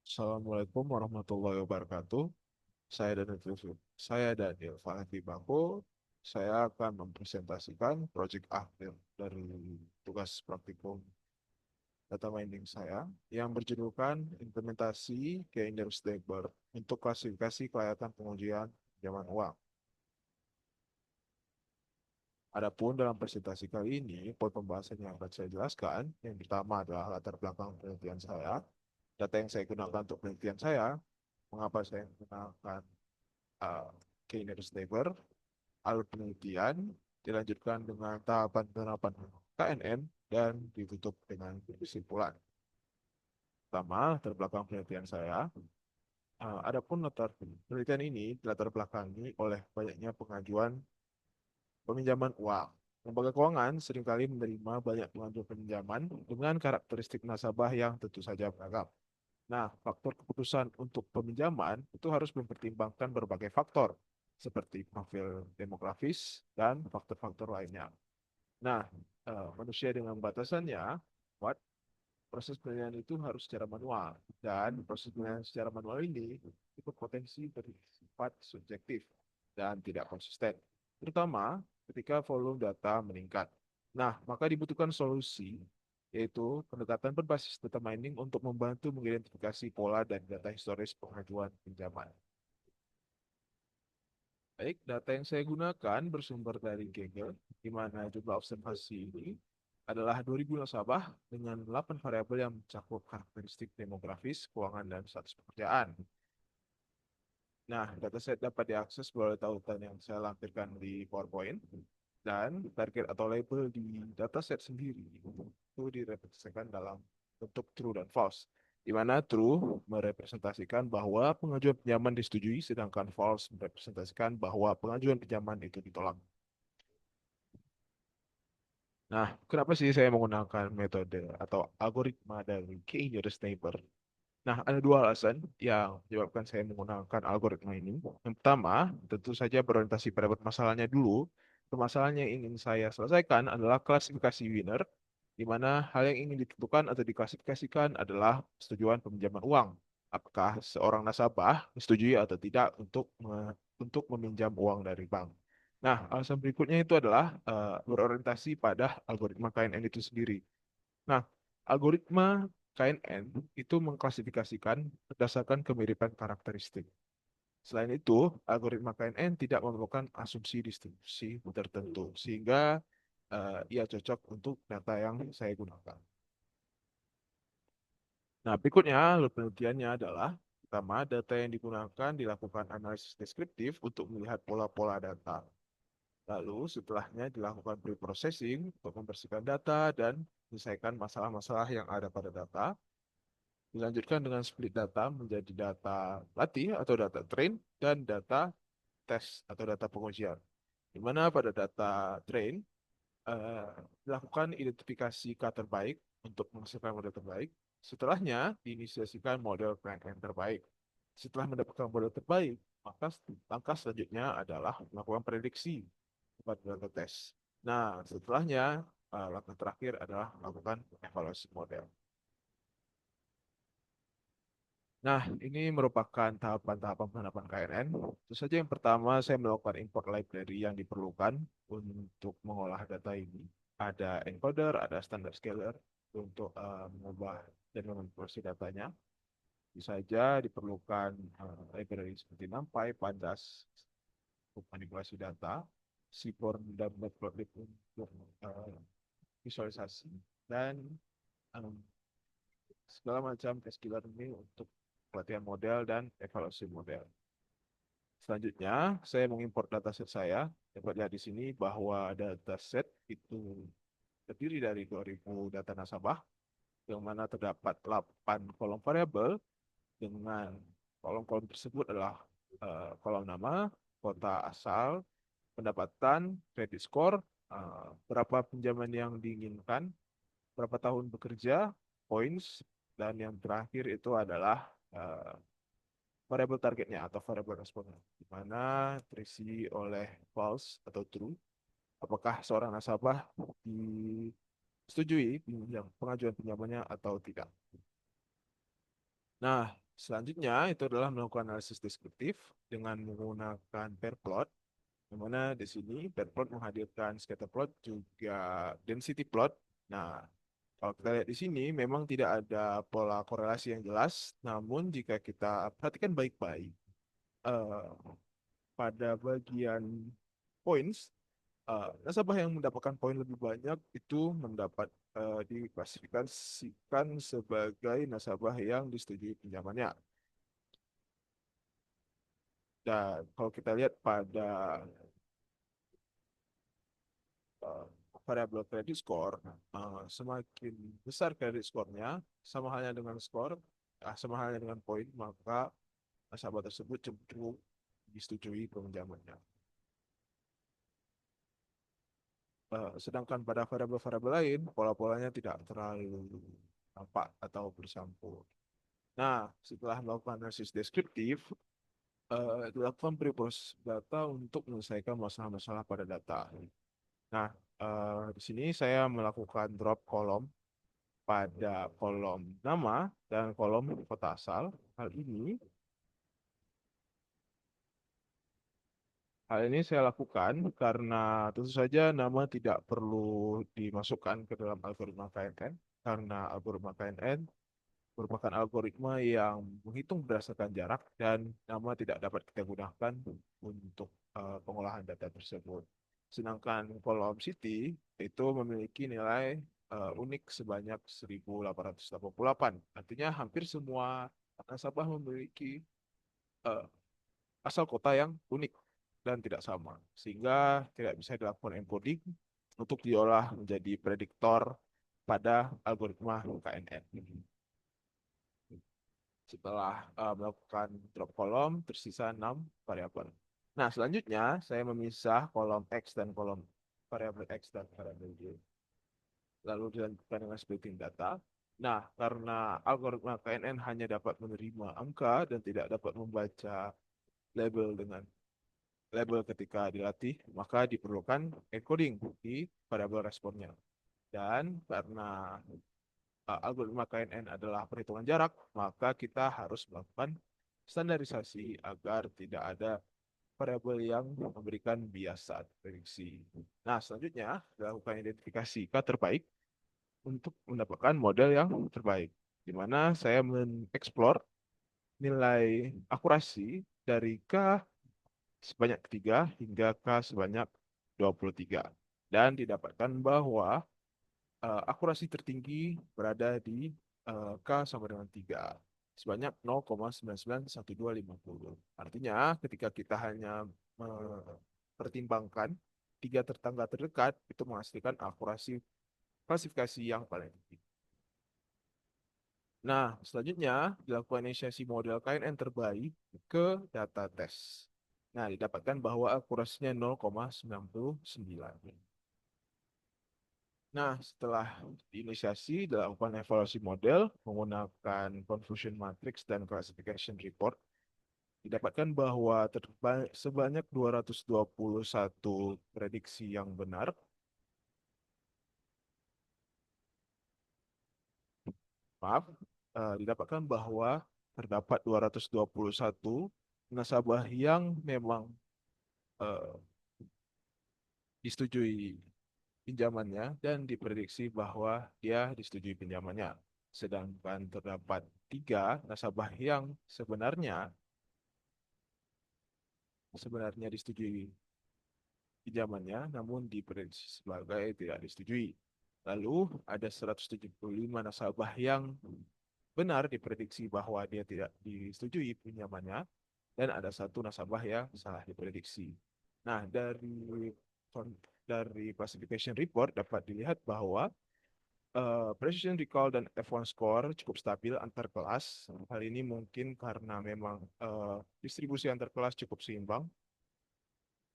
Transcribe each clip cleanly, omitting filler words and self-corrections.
Assalamualaikum warahmatullahi wabarakatuh. Saya Daniel Fahmi Bako. Saya akan mempresentasikan proyek akhir dari tugas praktikum data mining saya yang berjudulkan implementasi Keynes Dashboard untuk klasifikasi kelayakan pengujian pinjaman uang. Adapun dalam presentasi kali ini, poin pembahasan yang akan saya jelaskan, yang pertama adalah latar belakang penelitian saya, data yang saya gunakan untuk penelitian saya, mengapa saya menggunakan uh, Keynes Neighbor, alur penelitian, dilanjutkan dengan tahapan penerapan KNN, dan ditutup dengan kesimpulan. Pertama, latar belakang penelitian saya. Adapun latar penelitian ini dilatar belakangi oleh banyaknya pengajuan peminjaman uang. Lembaga keuangan seringkali menerima banyak pengajuan pinjaman dengan karakteristik nasabah yang tentu saja beragam. Nah, faktor keputusan untuk peminjaman itu harus mempertimbangkan berbagai faktor, seperti profil demografis dan faktor-faktor lainnya. Nah, manusia dengan batasannya, what? Proses penilaian itu harus secara manual, dan proses penilaian secara manual ini itu berpotensi bersifat subjektif dan tidak konsisten, terutama ketika volume data meningkat. Nah, maka dibutuhkan solusi, yaitu pendekatan berbasis data mining untuk membantu mengidentifikasi pola dan data historis pengajuan pinjaman. Baik, data yang saya gunakan bersumber dari Google, di mana jumlah observasi ini adalah 2000 nasabah dengan 8 variabel yang mencakup karakteristik demografis, keuangan, dan status pekerjaan. Nah, dataset dapat diakses melalui tautan yang saya lampirkan di PowerPoint, dan target atau label di dataset sendiri itu direpresentasikan dalam bentuk true dan false, di mana true merepresentasikan bahwa pengajuan pinjaman disetujui, sedangkan false merepresentasikan bahwa pengajuan pinjaman itu ditolak. Nah, kenapa sih saya menggunakan metode atau algoritma dari K-nearest neighbor? Nah, ada dua alasan yang menyebabkan saya menggunakan algoritma ini. Yang pertama, tentu saja berorientasi pada permasalahannya dulu. Permasalahan yang ingin saya selesaikan adalah klasifikasi winner, di mana hal yang ingin ditentukan atau diklasifikasikan adalah persetujuan peminjaman uang. Apakah seorang nasabah disetujui atau tidak untuk meminjam uang dari bank. Nah, alasan berikutnya itu adalah berorientasi pada algoritma KNN itu sendiri. Nah, algoritma KNN itu mengklasifikasikan berdasarkan kemiripan karakteristik. Selain itu, algoritma KNN tidak memerlukan asumsi distribusi tertentu, sehingga ia cocok untuk data yang saya gunakan. Nah, berikutnya, alur penelitiannya adalah pertama, data yang digunakan dilakukan analisis deskriptif untuk melihat pola-pola data. Lalu setelahnya dilakukan pre-processing untuk membersihkan data dan menyelesaikan masalah-masalah yang ada pada data. Dilanjutkan dengan split data menjadi data latih atau data train dan data test atau data pengujian. Di mana pada data train eh, dilakukan identifikasi kata terbaik untuk menghasilkan model terbaik. Setelahnya diinisiasikan model plan yang terbaik. Setelah mendapatkan model terbaik, maka langkah selanjutnya adalah melakukan prediksi pada data test. Nah, setelahnya langkah terakhir adalah melakukan evaluasi model. Nah, ini merupakan tahapan-tahapan penerapan KNN. Tentu saja yang pertama saya melakukan import library yang diperlukan untuk mengolah data ini. Ada encoder, ada standard scaler untuk mengubah dan memanipulasi datanya. Bisa saja diperlukan library seperti NumPy, Pandas untuk manipulasi data, Seaborn dan Matplotlib untuk visualisasi, dan um, segala macam SQL ini untuk pelatihan model dan evaluasi model. Selanjutnya, saya mengimpor dataset saya. Dapat lihat di sini bahwa dataset itu terdiri dari 2000 data nasabah, yang mana terdapat 8 kolom variabel dengan kolom-kolom tersebut adalah kolom nama, kota asal, pendapatan, credit score, berapa pinjaman yang diinginkan, berapa tahun bekerja, points, dan yang terakhir itu adalah variabel targetnya atau variabel responnya, di mana terisi oleh false atau true. Apakah seorang nasabah disetujui pengajuan pinjamannya atau tidak. Nah, Selanjutnya itu adalah melakukan analisis deskriptif dengan menggunakan pair plot, di mana di sini pair plot menghadirkan scatter plot juga density plot. Nah, kalau kita lihat di sini memang tidak ada pola korelasi yang jelas, namun jika kita perhatikan baik-baik eh, pada bagian points, nasabah yang mendapatkan poin lebih banyak itu mendapat diklasifikasikan sebagai nasabah yang disetujui pinjamannya. Dan kalau kita lihat pada uh, variabel credit score, semakin besar credit score-nya, sama halnya dengan poin, maka nasabah tersebut cenderung disetujui pinjamannya. Sedangkan pada variabel-variabel lain, pola-polanya tidak terlalu nampak atau bercampur. Nah, setelah melakukan analisis deskriptif, dilakukan preproses data untuk menyelesaikan masalah-masalah pada data. Nah, di sini saya melakukan drop kolom pada kolom nama dan kolom kota asal. Hal ini saya lakukan karena tentu saja nama tidak perlu dimasukkan ke dalam algoritma KNN karena algoritma KNN merupakan algoritma yang menghitung berdasarkan jarak dan nama tidak dapat kita gunakan untuk pengolahan data tersebut. Sedangkan kolom city itu memiliki nilai unik sebanyak 1888. Artinya hampir semua nasabah memiliki eh, asal kota yang unik dan tidak sama, sehingga tidak bisa dilakukan encoding untuk diolah menjadi prediktor pada algoritma KNN. Setelah melakukan drop kolom, tersisa 6 variabel. Nah, selanjutnya saya memisah kolom X dan kolom variabel X dan variabel Y. Lalu dilanjutkan dengan splitting data. Nah, karena algoritma KNN hanya dapat menerima angka dan tidak dapat membaca label dengan label ketika dilatih, maka diperlukan encoding di variabel responnya. Dan karena algoritma KNN adalah perhitungan jarak, maka kita harus melakukan standarisasi agar tidak ada variabel yang memberikan bias saat prediksi. Nah, selanjutnya dilakukan identifikasi K terbaik untuk mendapatkan model yang terbaik, di mana saya mengeksplor nilai akurasi dari K sebanyak 3 hingga K sebanyak 23. Dan didapatkan bahwa akurasi tertinggi berada di K sama dengan 3 sebanyak 0,991250. Artinya ketika kita hanya mempertimbangkan tiga tetangga terdekat itu menghasilkan akurasi klasifikasi yang paling tinggi. Nah, selanjutnya dilakukan inisiasi model KNN terbaik ke data tes. Nah, didapatkan bahwa akurasinya 0,99. Nah, setelah diinisiasi, dilakukan evaluasi model menggunakan confusion matrix dan classification report, didapatkan bahwa sebanyak 221 prediksi yang benar, maaf, didapatkan bahwa terdapat 221 nasabah yang memang eh, disetujui pinjamannya dan diprediksi bahwa dia disetujui pinjamannya. Sedangkan terdapat tiga nasabah yang sebenarnya disetujui pinjamannya, namun diprediksi sebagai tidak disetujui. Lalu ada 175 nasabah yang benar diprediksi bahwa dia tidak disetujui pinjamannya, dan ada satu nasabah yang salah diprediksi. Nah, dari classification report dapat dilihat bahwa precision recall dan F1 score cukup stabil antar kelas. Hal ini mungkin karena memang distribusi antar kelas cukup seimbang,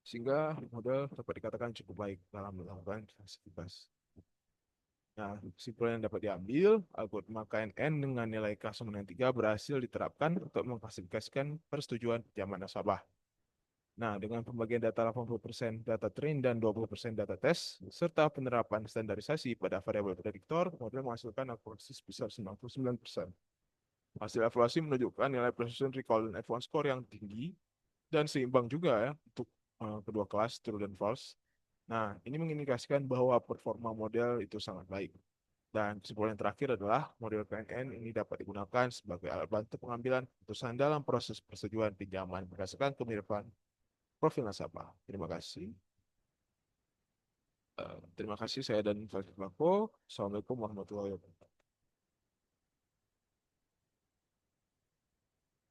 sehingga model dapat dikatakan cukup baik dalam melakukan klasifikasi. Nah, kesimpulan yang dapat diambil, algoritma KNN dengan nilai K sama dengan 3 berhasil diterapkan untuk mengklasifikasikan persetujuan pinjaman nasabah. Nah, dengan pembagian data 80% data train dan 20% data test, serta penerapan standarisasi pada variabel prediktor, model menghasilkan akurasi sebesar 99%. Hasil evaluasi menunjukkan nilai precision recall dan F1 score yang tinggi dan seimbang juga ya untuk kedua kelas true dan false. Nah, ini mengindikasikan bahwa performa model itu sangat baik. Dan kesimpulan yang terakhir adalah model PNN ini dapat digunakan sebagai alat bantu pengambilan keputusan dalam proses persetujuan pinjaman berdasarkan kemiripan profil nasabah. Terima kasih. Terima kasih saya dan Farid Bako. Assalamualaikum warahmatullahi wabarakatuh.